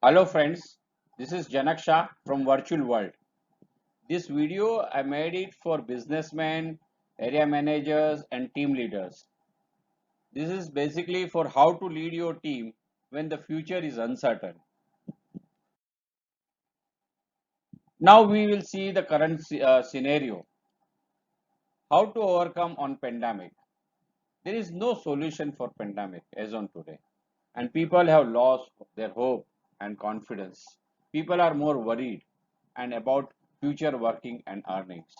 Hello friends, this is Janak Shah from Virtual World. This video I made it for businessmen, area managers and team leaders. This is basically for how to lead your team when the future is uncertain. Now we will see the current scenario, how to overcome on pandemic. There is no solution for pandemic as on today and people have lost their hope and confidence. People are more worried and about future working and earnings.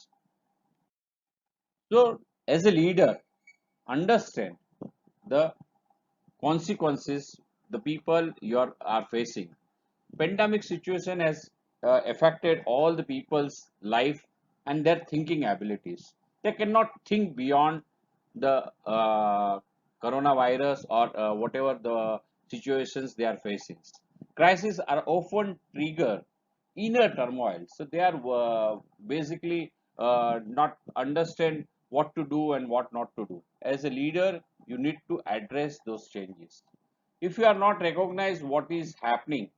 So, as a leader, understand the consequences the people are facing. Pandemic situation has affected all the people's life and their thinking abilities. They cannot think beyond the coronavirus or whatever the situations they are facing. Crises are often trigger inner turmoil, so they are basically not understand what to do and what not to do. As a leader, you need to address those changes. If you are not recognize what is happening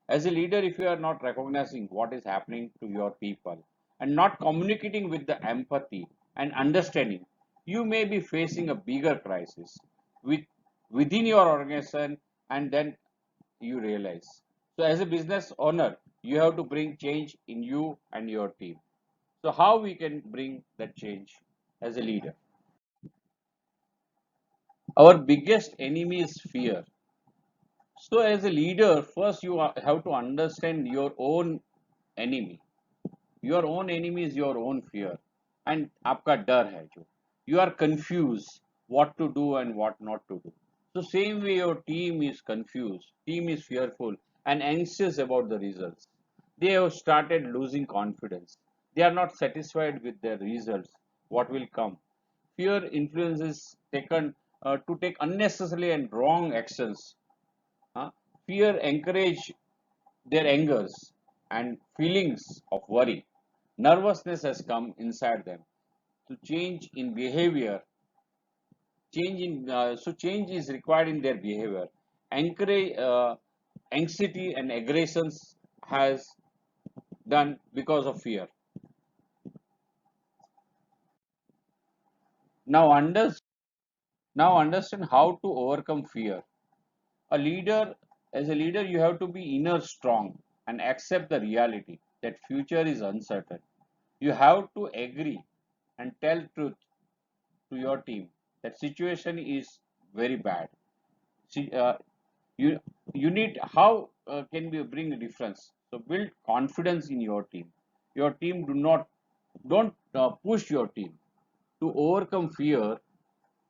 as a leader, if you are not recognizing what is happening to your people and not communicating with the empathy and understanding, you may be facing a bigger crisis with within your organization, and then you realize. So as a business owner, you have to bring change in you and your team. So how we can bring that change as a leader? Our biggest enemy is fear. So as a leader, first you have to understand your own enemy. Your own enemy is your own fear and आपका डर है जो you are confused what to do and what not to do. So same way your team is confused, team is fearful and anxious about the results. They have started losing confidence. They are not satisfied with their results. What will come? Fear influences taken to take unnecessary and wrong actions. Huh? Fear encourage their angers and feelings of worry. Nervousness has come inside them. To change in behavior, change is required in their behavior. Encourage, anxiety and aggressions has done because of fear. Now, now understand how to overcome fear. A leader, as a leader, you have to be inner strong and accept the reality that future is uncertain. You have to agree and tell truth to your team that situation is very bad. See, you you need how can we bring a difference? So build confidence in your team. Your team don't push your team to overcome fear,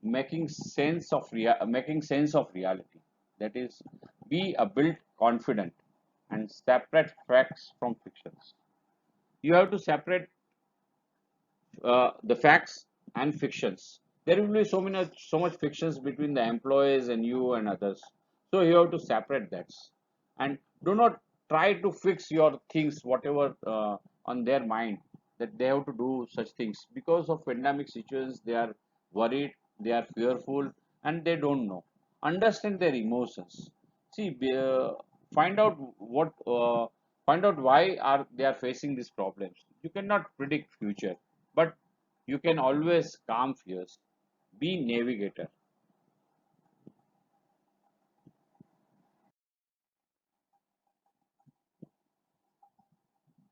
making sense of reality. That is, be a build confident and separate facts from fictions. You have to separate the facts and fictions. There will be so much fictions between the employees and you and others. So you have to separate that, and do not try to fix your things whatever on their mind that they have to do such things because of pandemic situations. They are worried, they are fearful, and they don't know. Understand their emotions. See, find out what find out why are they are facing these problems. You cannot predict future, but you can always calm fears. Be navigator.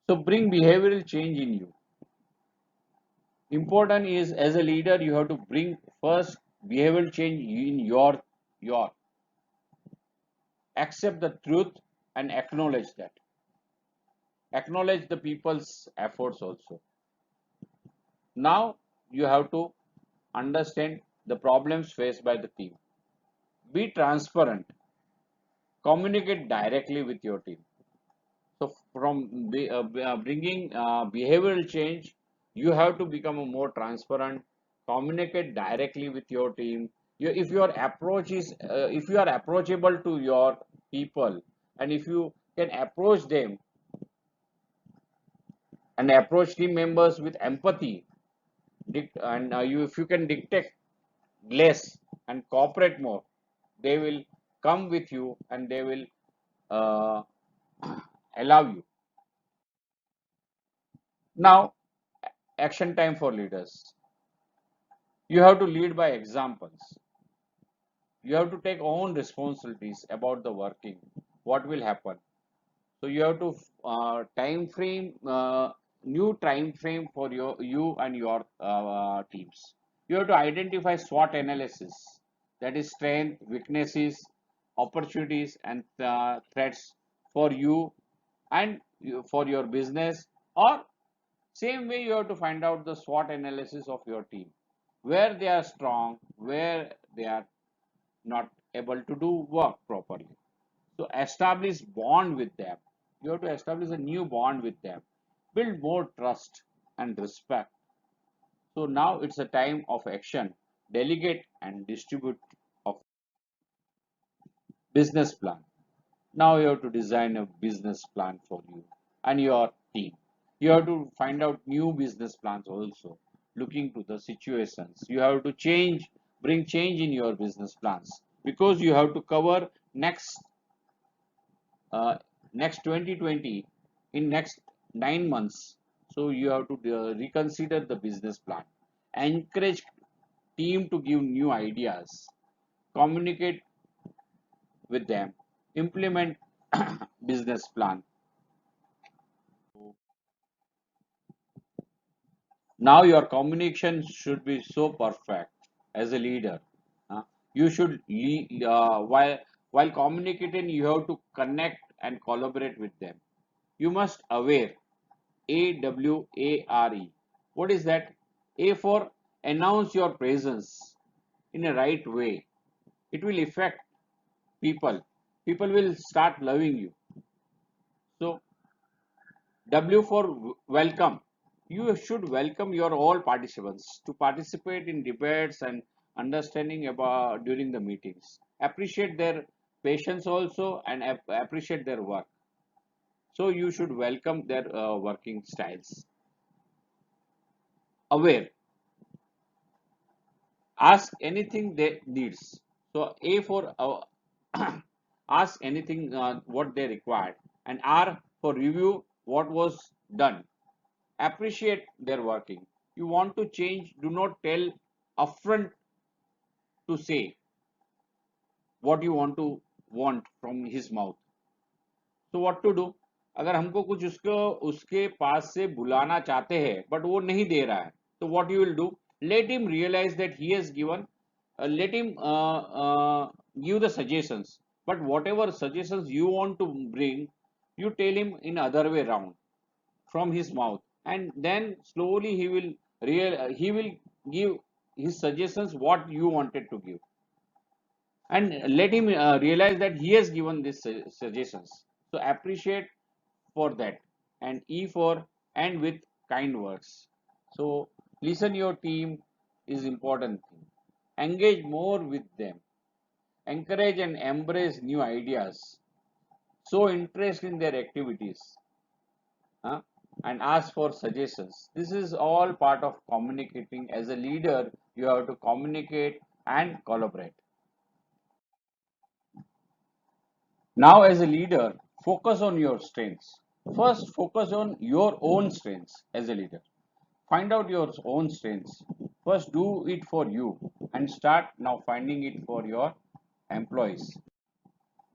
So bring behavioral change in you. Important is as a leader you have to bring first behavioral change in your accept the truth and acknowledge that. Acknowledge the people's efforts also. Now you have to understand the problems faced by the team. Be transparent. Communicate directly with your team. So from bringing behavioral change, you have to become a more transparent, communicate directly with your team. If your approach is, if you are approachable to your people, and if you can approach them and approach team members with empathy, and if you can dictate less and cooperate more, they will come with you and they will uh, allow you. Now, action time for leaders. You have to lead by examples. You have to take own responsibilities about the working. What will happen? So you have to time frame new time frame for you and your teams. You have to identify SWOT analysis, that is strength, weaknesses, opportunities, and threats for you and for your business. Or same way you have to find out the SWOT analysis of your team, where they are strong, where they are not able to do work properly. So establish bond with them. You have to establish a new bond with them. Build more trust and respect. So now it's a time of action. Delegate and distribute of business plan. Now you have to design a business plan for you and your team. You have to find out new business plans also, looking to the situations. You have to bring change in your business plans because you have to cover uh, next 2020 in next 9 months. So you have to reconsider the business plan, encourage team to give new ideas, communicate with them, implement business plan. Now your communication should be so perfect as a leader. Uh, you should while communicating you have to connect and collaborate with them. You must aware. AWARE. What is that? A for announce your presence in a right way. It will affect people. People will start loving you. So W for welcome. You should welcome your all participants to participate in debates and understanding about during the meetings. Appreciate their patience also and appreciate their work. So you should welcome their working styles. Aware. Ask anything they needs. So A for ask anything what they required, and R for review what was done. Appreciate their working. You want to change, do not tell upfront to say what you want from his mouth. So what to do? अगर हमको कुछ उसको उसके पास से बुलाना चाहते हैं but वो नहीं दे रहा है तो what you will do? Let him realize that he has given. Let him give the suggestions. But whatever suggestions you want to bring, you tell him in other way round from his mouth, and then slowly he will give his suggestions what you wanted to give, and let him realize that he has given these suggestions. So appreciate for that, and E for and with kind words. So listen your team is important thing. Engage more with them. Encourage and embrace new ideas. Show interest in their activities. Huh? And ask for suggestions. This is all part of communicating. As a leader, you have to communicate and collaborate. Now, as a leader, focus on your strengths. First, focus on your own strengths as a leader. Find out your own strengths. First, do it for you and start now finding it for your employees.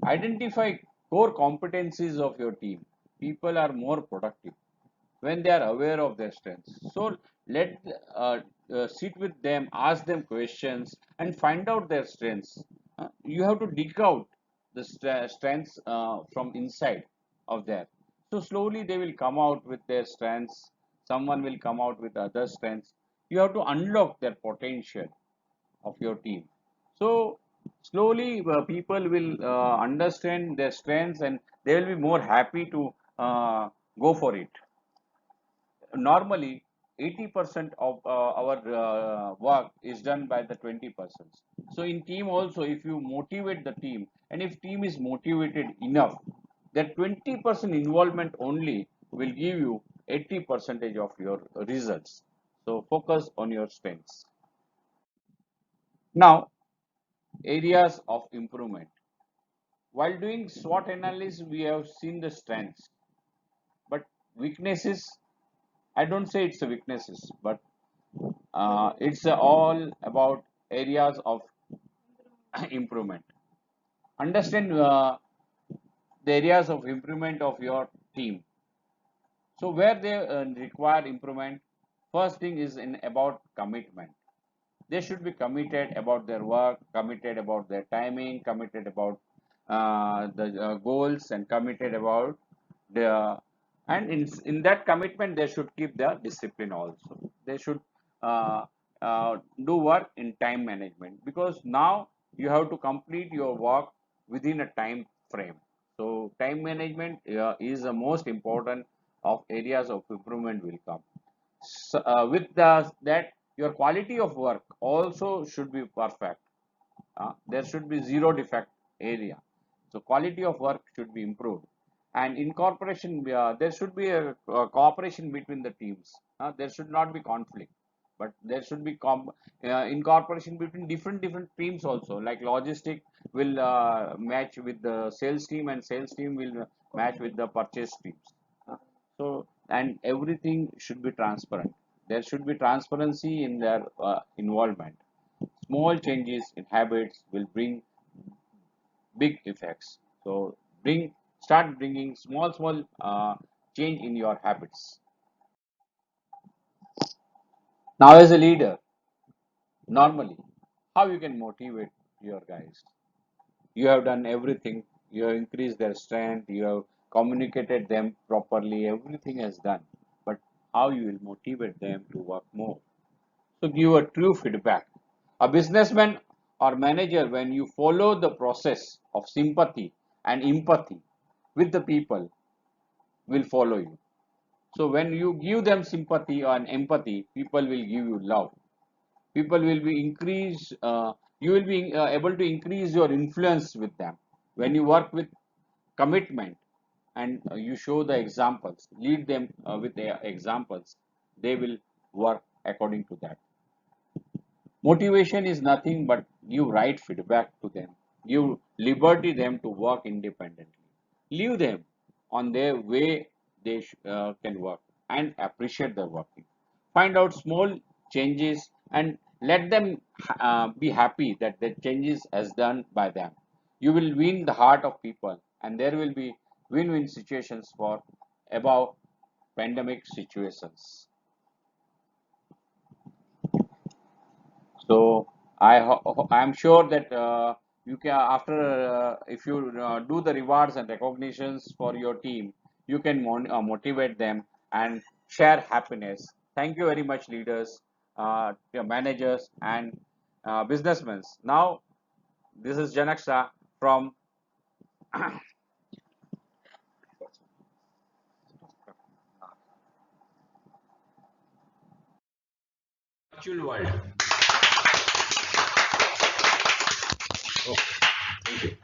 Identify core competencies of your team. People are more productive when they are aware of their strengths. So let sit with them, ask them questions, and find out their strengths. You have to dig out the strengths from inside of there. So slowly they will come out with their strengths. Someone will come out with other strengths. You have to unlock their potential of your team. So slowly people will understand their strengths and they will be more happy to go for it. Normally 80% of our work is done by the 20%. So in team also, if you motivate the team and if team is motivated enough, that 20% involvement only will give you 80 percentage of your results. So focus on your strengths. Now, areas of improvement. While doing SWOT analysis, we have seen the strengths, but weaknesses, I don't say it's a weaknesses, but it's all about areas of improvement. Understand the areas of improvement of your team. So where they require improvement, first thing is in about commitment. They should be committed about their work, committed about their timing, committed about the goals, and committed about the, and in that commitment they should keep the discipline also. They should uh, do work in time management, because now you have to complete your work within a time frame. So time management is the most important of areas of improvement will come. So, with that, your quality of work also should be perfect. There should be zero defect area. So quality of work should be improved, and incorporation, there should be a cooperation between the teams. There should not be conflict, but there should be incorporation between different teams also. Like logistic will match with the sales team, and sales team will match with the purchase teams. So, and everything should be transparent. There should be transparency in their involvement. Small changes in habits will bring big effects. So start bringing small change in your habits. Now, as a leader, normally, how you can motivate your guys? You have done everything. You have increased their strength. You have communicated them properly. Everything has done. But how you will motivate them to work more? So give a true feedback. A businessman or manager, when you follow the process of sympathy and empathy with the people, will follow you. So when you give them sympathy and empathy, people will give you love. People will be increased. You will be able to increase your influence with them. When you work with commitment, and you show the examples, lead them with the examples, they will work according to that. Motivation is nothing but give right feedback to them, give liberty them to work independently, leave them on their way they can work, and appreciate their working. Find out small changes and let them be happy that the changes has done by them. You will win the heart of people, and there will be win-win situations for above pandemic situations. So I'm sure that you can, after if you do the rewards and recognitions for your team, you can motivate them and share happiness. Thank you very much, leaders, your managers, and businessmen. Now, this is Janak Shah from Virtual world. Okay, thank you.